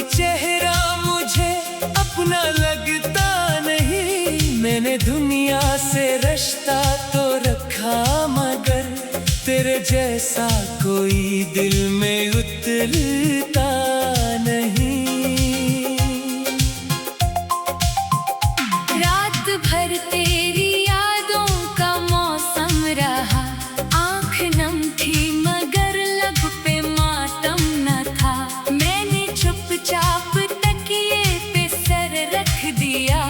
चेहरा मुझे अपना लगता नहीं। मैंने दुनिया से रिश्ता तो रखा मगर तेरे जैसा कोई दिल में उतरता नहीं। रात भर तेरी यादों का मौसम रहा, आँख नम थी मगर लब पे मातम न था। मैंने चुपचाप तकिए पे सर रख दिया,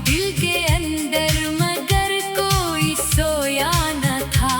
दिल के अंदर मगर कोई सोया न था।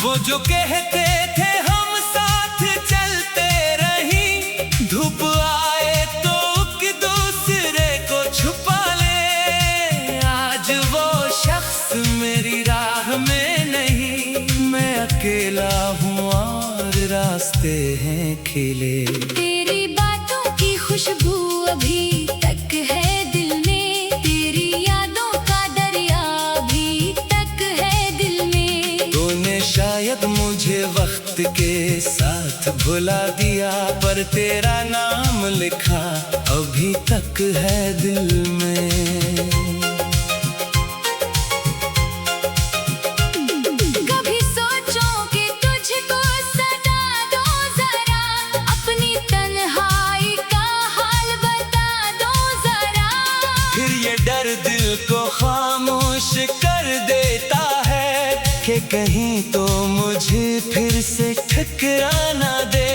वो जो कहते थे हम साथ चलते रहीं, धूप आए तो एक दूसरे को छुपा ले। आज वो शख्स मेरी राह में नहीं, मैं अकेला हूँ और रास्ते हैं खिले। तेरी बातों की खुशबू अभी तक है दिल में, तेरी यादों का दरिया अभी तक है दिल में। तूने शायद मुझे वक्त के साथ भुला दिया, पर तेरा नाम लिखा अभी तक है दिल में। कभी सोचो कि तुझको सदा दो जरा, अपनी तन्हाई का हाल बता दो जरा। फिर ये डर दिल को खामोश कर देता है कि कहीं तो मुझे फिर से ठुकरा ना दे।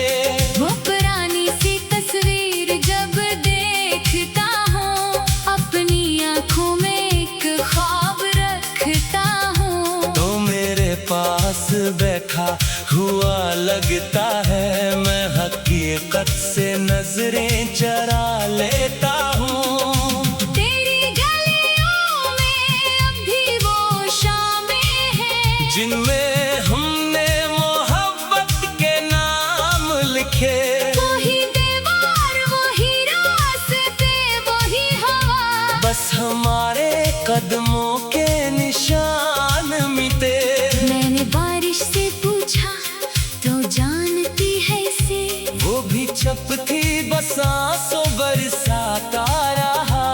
वो पुरानी सी तस्वीर जब देखता हूँ, अपनी आँखों में एक ख्वाब रखता हूँ। तो मेरे पास बैठा हुआ लगता है, मैं हकीकत से नजरें चरा लेता हूँ। तेरी गलियों में अब भी वो शामें हैं, जिनमें हमने मोहब्बत के नाम लिखे। वही दीवार वही रास्ते वही हवा, बस हमारे कदमों के निशान मिटे। मैंने बारिश से पूछा तो जानती है इसे, वो भी चुप थी बस आंसू बरसाता रहा।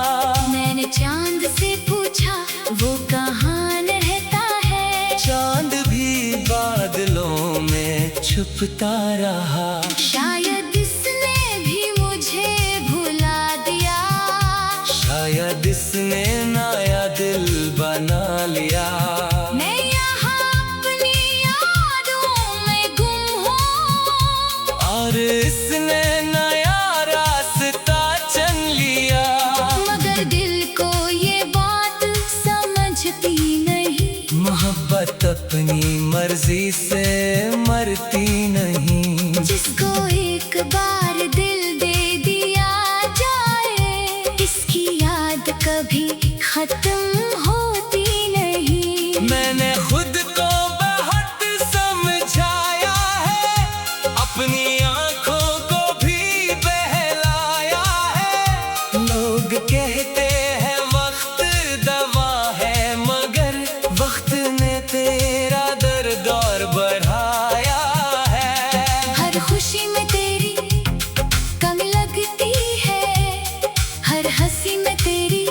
मैंने चांद से पूछा वो कहाँ रहता है, चांद भी बादलों में छुपता रहा। शायद इसने भी मुझे भुला दिया, शायद इसने नया दिल बना लिया। मैं यहाँ अपनी यादों में गुम हूँ, और इसने नया रास्ता चुन लिया। मगर दिल को ये बात समझती नहीं, मोहब्बत अपनी मर्जी से मरती नहीं। जिसको एक बार दिल दे दिया जाए, इसकी याद कभी खत्म होती नहीं। मैंने खुद को बहुत समझाया है, अपनी आंखों को भी बहलाया है। लोग कहते हैं वक्त दवा है, मगर वक्त ने तेरा दर्द और बढ़ाया है। हर खुशी में तेरी कमी लगती है, हर हंसी में तेरी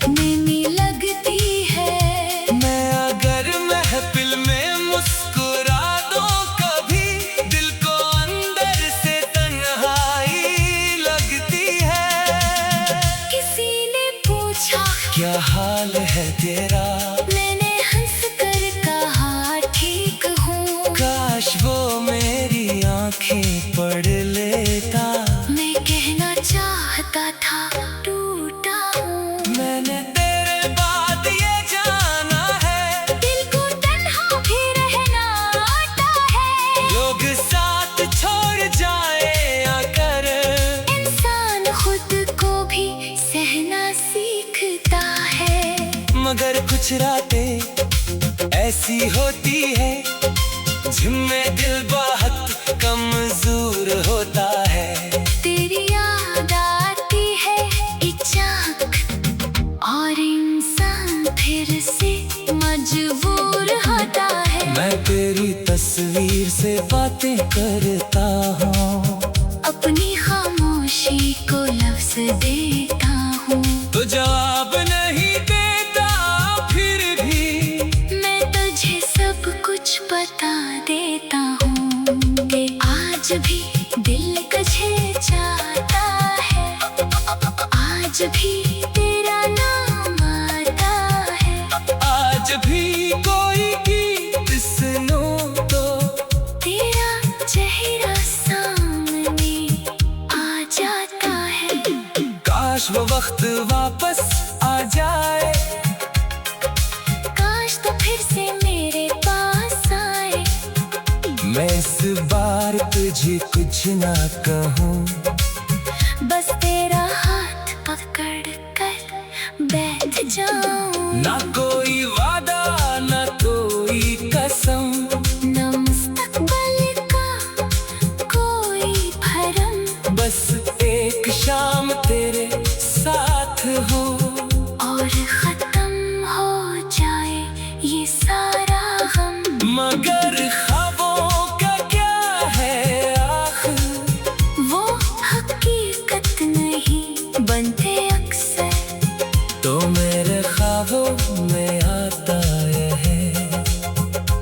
नमी लगती है। मैं अगर महफिल में मुस्कुरा दूं कभी, दिल को अंदर से तन्हाई लगती है। किसी ने पूछा क्या हाल है तेरा, मैंने हंस कर कहा ठीक हूँ। काश वो मेरी आंखें पढ़ लेता। मैं कहना चाहता था टूटा हूँ, मैंने तेरे बाद ये जाना है, दिल को तन्हा भी रहना आता है। लोग साथ छोड़ जाए अगर, इंसान खुद को भी सहना सीखता है। मगर कुछ रातें ऐसी होती है जिनमें दिल बहुत कमजोर होता है। तेरी याद आती है अचानक और इंसान फिर से मजबूर होता है। मैं तेरी तस्वीर से बातें करता हूँ, अपनी खामोशी को लफ्ज आज भी दिल कचेचाता है, आज भी तेरा नाम आता है। आज भी कोई गीत सुनो तो तेरा चेहरा सामने आ जाता है। काश वो वक्त वापस आ जाए, काश तो फिर से मेरे पास आए। मैं इस बार तुझे कुछ ना कहूँ, बस तेरा हाथ पकड़ कर बैठ जाऊं। ना कोई वादा ना कोई कसम, न मुस्तकबिल का कोई भरम, बस एक शाम तेरे साथ हो और खत्म हो जाए ये सारा गम। मगर ख्वाबों का क्या है आखिर, वो हकीकत नहीं बनते अक्सर। तो मेरे ख्वाबों में आता है,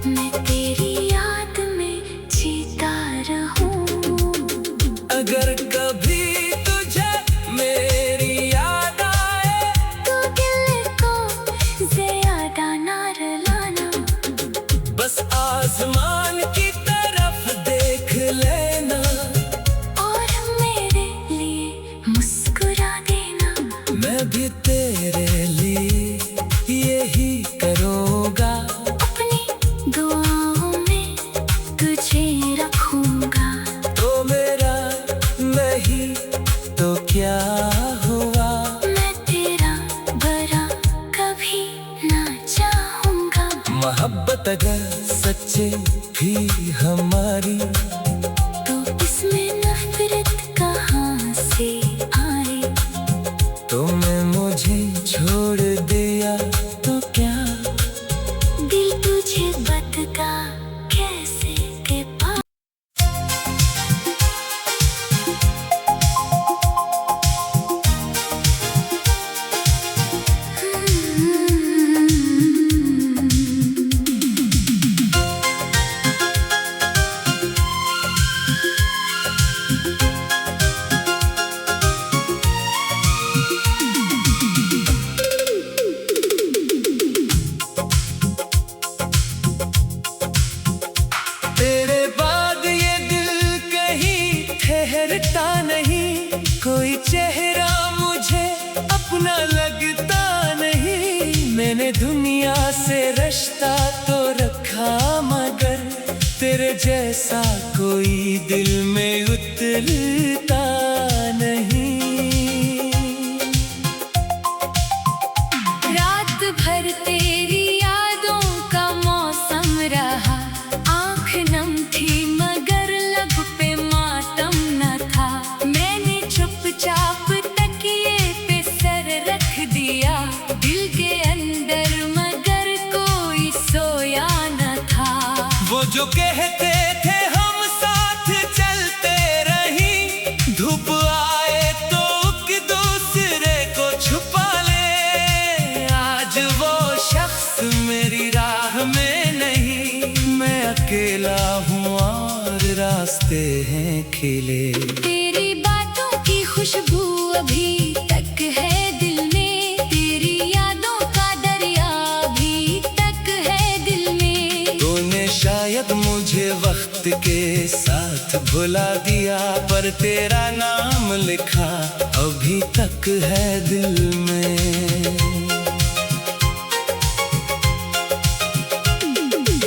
मैं तेरी याद में जीता रहूं। अगर कभी तुझे मेरी याद आए, तो दिल को ज़्यादा ना रुलाना। बस आसमान की तरफ देख लेना, और मेरे लिए मुस्कुरा देना। मैं भी तेरे लिए यही करूँगा। अपनी दुआओं में तुझे रखूंगा। तो मेरा नहीं तो क्या हुआ, मैं तेरा बुरा कभी ना चाहूंगा। मोहब्बत अगर सच्चे भी हमारी, तो इसमें नफरत कहाँ से आए। तुमने मुझे छोड़ दिया तो क्या, दिल तुझे बता कैसे के पास। तेरे बाद ये दिल कहीं ठहरता नहीं, कोई चेहरा मुझे अपना लगता नहीं। मैंने दुनिया से रिश्ता तो रखा, मगर तेरे जैसा कोई दिल में उतरता नहीं। रात भर तेरी यादों का मौसम रहा, आँख नम थी मगर लब पे मातम न था। मैंने चुपचाप तकिए पे सर रख दिया, दिल के अंदर मगर कोई सोया न था। वो जो कहते थे हम साथ चलते रहीं, धूप आए तो एक दूसरे को छुपा ले। आज वो शख्स मेरी राह में नहीं, मैं अकेला हूँ और रास्ते हैं खिले। तेरी बातों की खुशबू अभी तक है दिल में, तेरी यादों का दरिया अभी तक है दिल में। तूने शायद मुझे वक्त के साथ भुला दिया, पर तेरा नाम लिखा अभी तक है दिल में।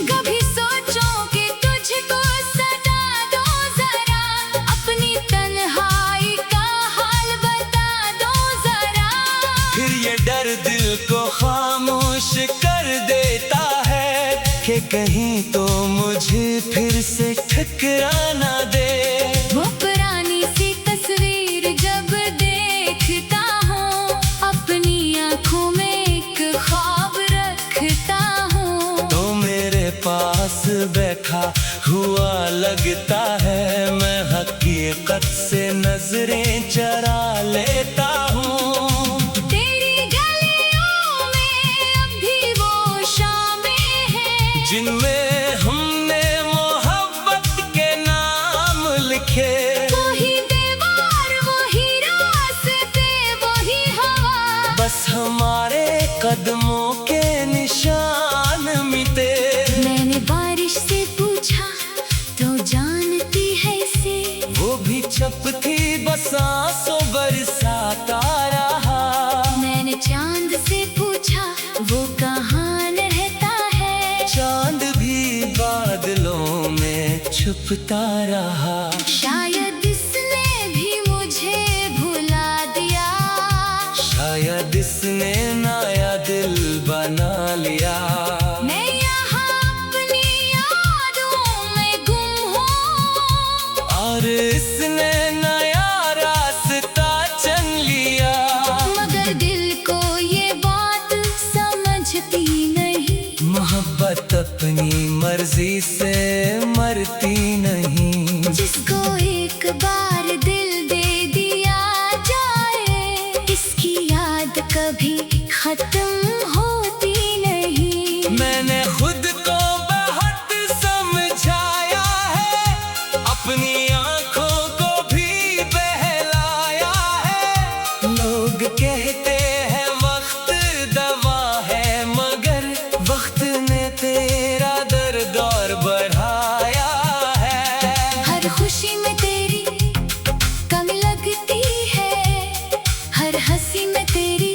कभी सोचो कि तुझको सदा दो जरा, अपनी तन्हाई का हाल बता दो जरा। फिर ये डर दिल को खामोश कर देता है, कि कहीं तो मुझे फिर से ठुकरा ना दे। वो पुरानी सी तस्वीर जब देखता हूँ, अपनी आँखों में एक ख्वाब रखता हूँ। तो मेरे पास बैठा हुआ लगता है, मैं हकीकत से नजरें चरा लेता हूँ। तेरी गलियों में अब भी वो शामें हैं, जिनमें हमने मोहब्बत के नाम लिखे। दिखे। वही दीवार, वही रास्ते, वही हवा, बस हमारे कदमों के निशान मिटे। मैंने बारिश से पूछा तो जानती है इसे, वो भी चुप थी बस आंसू बरसाता रहा। मैंने चांद से पूछा वो कहाँ रहता है, चांद भी बादलों में छुपता रहा। शायद इसने भी मुझे भुला दिया, शायद इसने नया दिल बना लिया। मैं यहाँ अपनी यादों में गुम हूँ, और इसने नया रास्ता चुन लिया। मगर दिल को ये बात समझती नहीं, मोहब्बत अपनी मर्जी से मरती नहीं। जिसको एक बार दिल दे दिया जाए, इसकी याद कभी खत्म होती नहीं। मैंने खुद को बहुत समझाया है, अपनी आंखों को भी बहलाया है। लोग कहते हैं वक्त दवा है, मगर वक्त ने तेरा दर्द और बढ़ाया है। हर खुशी में तेरी कमी लगती है, हर हंसी में तेरी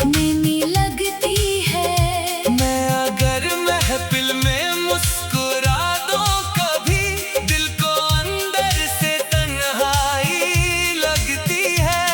नमी लगती है। मैं अगर महफिल में मुस्कुरा दूं कभी, दिल को अंदर से तन्हाई लगती है।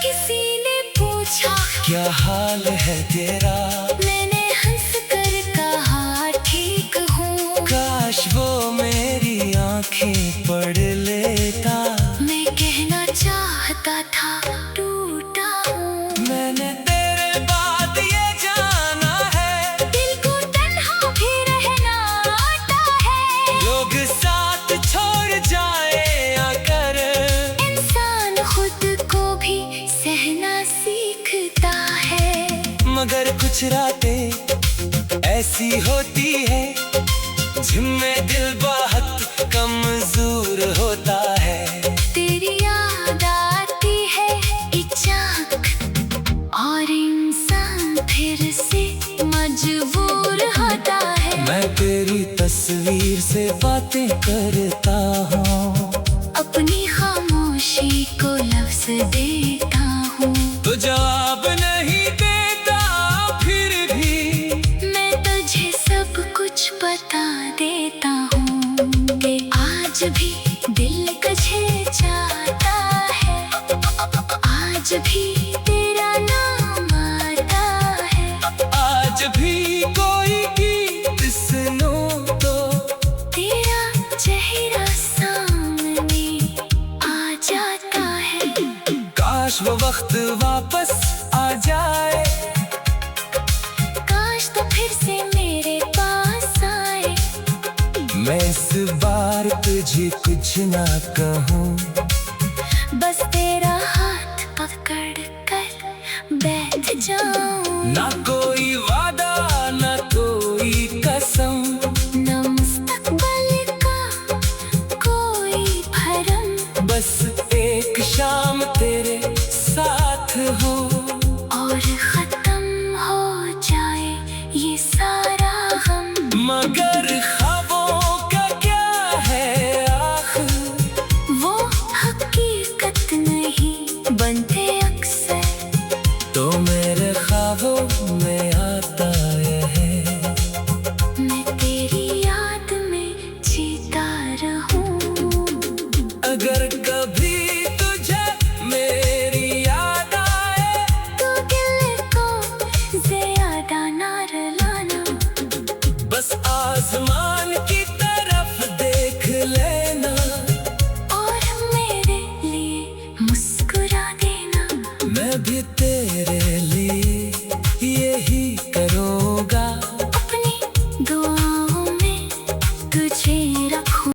किसी ने पूछा क्या हाल है तेरा, मैंने हंस कर कहा ठीक हूँ। काश वो मेरी आंखें पढ़ लेता। मैं कहना चाहता था टूटा हूँ, मैंने तेरे बाद ये जाना है, दिल को तन्हा भी रहना आता है। लोग साथ छोड़ जाए अगर, इंसान खुद को भी सहना सीखता है, मगर कुछ रातें ऐसी होती है जिनमें दिल बहुत कमजोर होता है। तेरी याद आती है अचानक और इंसान फिर से मजबूर होता है। मैं तेरी तस्वीर से बातें करता हूँ, अपनी खामोशी को लफ्ज देता हूँ, तो जवाब नहीं देता फिर भी मैं तुझे सब कुछ बता देता हूँ कि आज भी दिल तुझे चाहता है, आज भी तेरा नाम आता है। आज भी कोई गीत सुनूं तो तेरा चेहरा सामने आ जाता है। काश वो वक्त वापस आ जाए, काश तो फिर से मेरे पास आए, मैं इस बार तुझे कुछ ना कहूँ, बस तेरा हाथ पकड़ कर बैठ जाऊं। ना कोई वादा ना कोई कसम, न मुस्तकबिल का कोई भरम, बस एक शाम तेरे साथ हो और खत्म हो जाए ये सारा गम। मगर ख्वाबों का क्या है आखिर, वो हकीकत नहीं बनते अक्सर, तो मेरे ख्वाबों में आता है। मैं तेरी याद में जीता रहूं। अगर कभी तुझे मेरी याद आए, तो दिल को ज्यादा ना रुलाना, बस आसमान की तरफ देख ले।